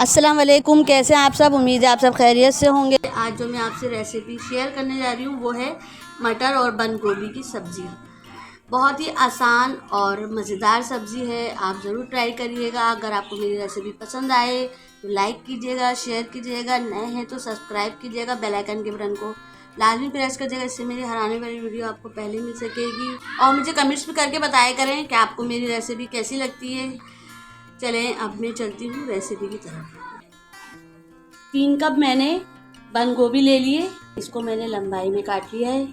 अस्सलाम वालेकुम, कैसे हैं आप सब। उम्मीद है आप सब खैरियत से होंगे। आज जो मैं आपसे रेसिपी शेयर करने जा रही हूँ वो है मटर और बंद गोभी की सब्ज़ी। बहुत ही आसान और मज़ेदार सब्ज़ी है, आप ज़रूर ट्राई करिएगा। अगर आपको मेरी रेसिपी पसंद आए तो लाइक कीजिएगा, शेयर कीजिएगा, नए हैं तो सब्सक्राइब कीजिएगा, बेल आइकन के बटन को लाजमी प्रेस कर इससे मेरी हर आने वाली वीडियो आपको पहले मिल सकेगी। और मुझे कमेंट्स भी करके बताया करें कि आपको मेरी रेसिपी कैसी लगती है। चलें अब मैं चलती हूँ रेसिपी की तरफ। 3 कप मैंने बंद गोभी ले लिए, इसको मैंने लंबाई में काट लिया है।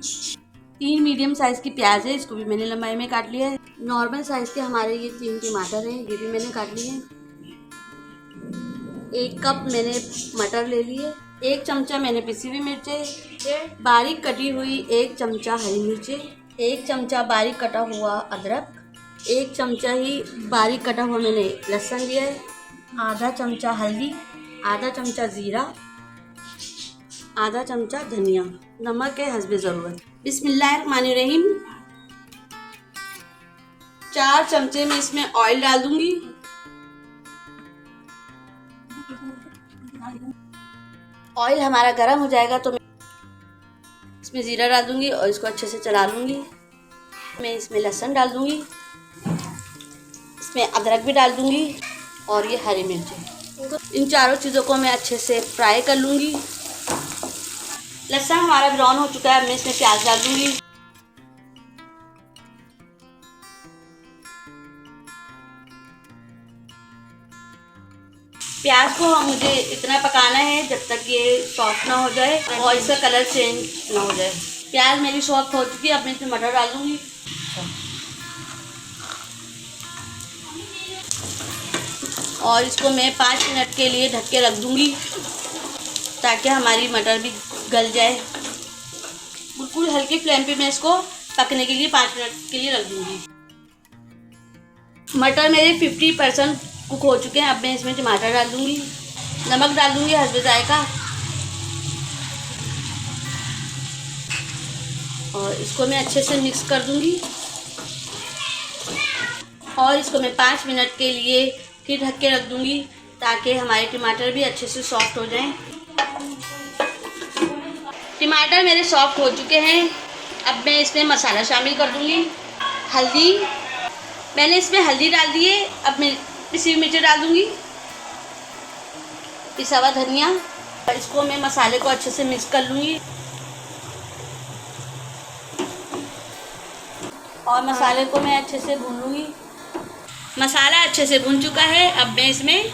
3 मीडियम साइज़ की प्याज है, इसको भी मैंने लंबाई में काट लिया है। नॉर्मल साइज़ के हमारे ये 3 टमाटर हैं, ये भी मैंने काट लिए हैं। 1 कप मैंने मटर ले लिए। 1 चमचा मैंने पिसी हुई मिर्चें, बारीक कटी हुई 1 चमचा हरी मिर्चें, 1 चमचा बारीक कटा हुआ अदरक, 1 चमचा ही बारीक कटा हुआ मैंने लहसुन लिया है, आधा चमचा हल्दी, आधा चमचा ज़ीरा, आधा चमचा धनिया, नमक है हस्बे ज़रूरत। बिस्मिल्लाहिर्रहमानिर्रहीम। 4 चमचे में इसमें ऑयल डाल दूंगी। ऑयल हमारा गर्म हो जाएगा तो मैं इसमें ज़ीरा डाल दूंगी और इसको अच्छे से चला लूँगी। मैं इसमें लहसुन डाल दूंगी, इसमें अदरक भी डाल दूंगी और ये हरी मिर्ची। इन चारों चीज़ों को मैं अच्छे से फ्राई कर लूँगी। लहसुन हमारा ब्राउन हो चुका है, मैं इसमें प्याज डाल दूंगी। प्याज को मुझे इतना पकाना है जब तक ये सॉफ्ट ना हो जाए और इसका कलर चेंज ना हो जाए। प्याज मेरी सॉफ्ट हो चुकी है, अब मैं इसमें मटर डाल दूंगी और इसको मैं 5 मिनट के लिए ढक के रख दूंगी ताकि हमारी मटर भी गल जाए। बिल्कुल हल्की फ्लेम पे मैं इसको पकने के लिए 5 मिनट के लिए रख दूंगी। मटर मेरे 50% कुक हो चुके हैं, अब मैं इसमें टमाटर डाल दूंगी, नमक डाल दूंगी हस्बे जायका और इसको मैं अच्छे से मिक्स कर दूंगी और इसको मैं 5 मिनट के लिए फिर ढक के रख दूंगी ताकि हमारे टमाटर भी अच्छे से सॉफ्ट हो जाएं। टमाटर मेरे सॉफ्ट हो चुके हैं, अब मैं इसमें मसाला शामिल कर दूंगी। हल्दी, मैंने इसमें हल्दी डाल दी है। अब मैं पिसी हुई मिर्ची डाल दूंगी, पिसा हुआ धनिया, और इसको मैं मसाले को अच्छे से मिक्स कर लूँगी और मसाले को मैं अच्छे से भून लूँगी। मसाला अच्छे से भून चुका है, अब मैं इसमें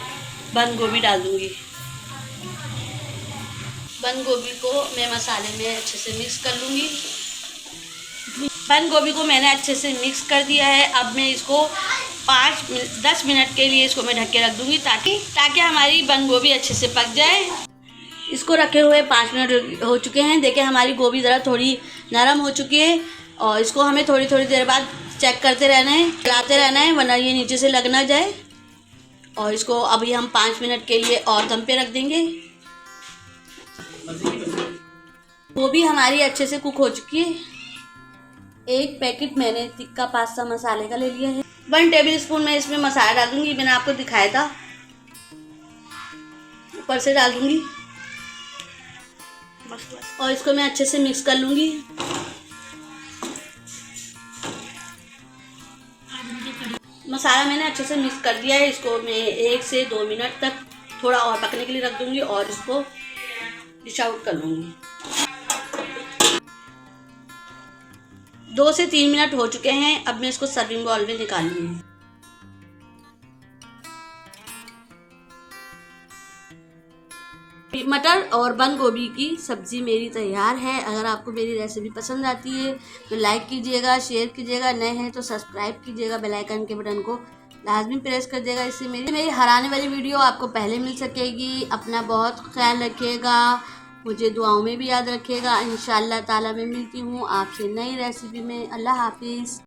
बंद गोभी डाल दूँगी। बंद गोभी को मैं मसाले में अच्छे से मिक्स कर लूँगी। बंद गोभी को मैंने अच्छे से मिक्स कर दिया है, अब मैं इसको 10 मिनट के लिए इसको मैं ढक के रख दूँगी ताकि हमारी बंद गोभी अच्छे से पक जाए। इसको रखे हुए 5 मिनट हो चुके हैं। देखिए हमारी गोभी ज़रा थोड़ी नरम हो चुकी है और इसको हमें थोड़ी थोड़ी देर बाद चेक करते रहना है, चलाते रहना है वरना ये नीचे से लग ना जाए। और इसको अभी हम 5 मिनट के लिए और दम पे रख देंगे। गोभी हमारी अच्छे से कुक हो चुकी है। 1 पैकेट मैंने तिक्का पास्ता मसाले का ले लिया है। 1 टेबल स्पून मैं इसमें मसाला डाल दूंगी, मैंने आपको दिखाया था, ऊपर से डाल दूंगी और इसको मैं अच्छे से मिक्स कर लूँगी। मसाला मैंने अच्छे से मिक्स कर दिया है, इसको मैं 1 से 2 मिनट तक थोड़ा और पकने के लिए रख दूंगी और इसको डिश आउट कर लूँगी। 2 से 3 मिनट हो चुके हैं, अब मैं इसको सर्विंग बाउल में निकाल लूँगी। मटर और बंद गोभी की सब्ज़ी मेरी तैयार है। अगर आपको मेरी रेसिपी पसंद आती है तो लाइक कीजिएगा, शेयर कीजिएगा, नए हैं तो सब्सक्राइब कीजिएगा, बेल आइकन के बटन को लाजमी प्रेस कर दिएगा, इससे मेरी हर आने वाली वीडियो आपको पहले मिल सकेगी। अपना बहुत ख्याल रखिएगा, मुझे दुआओं में भी याद रखिएगा। इंशाअल्लाह ताला मैं मिलती हूँ आपसे नई रेसिपी में। अल्लाह हाफिज़।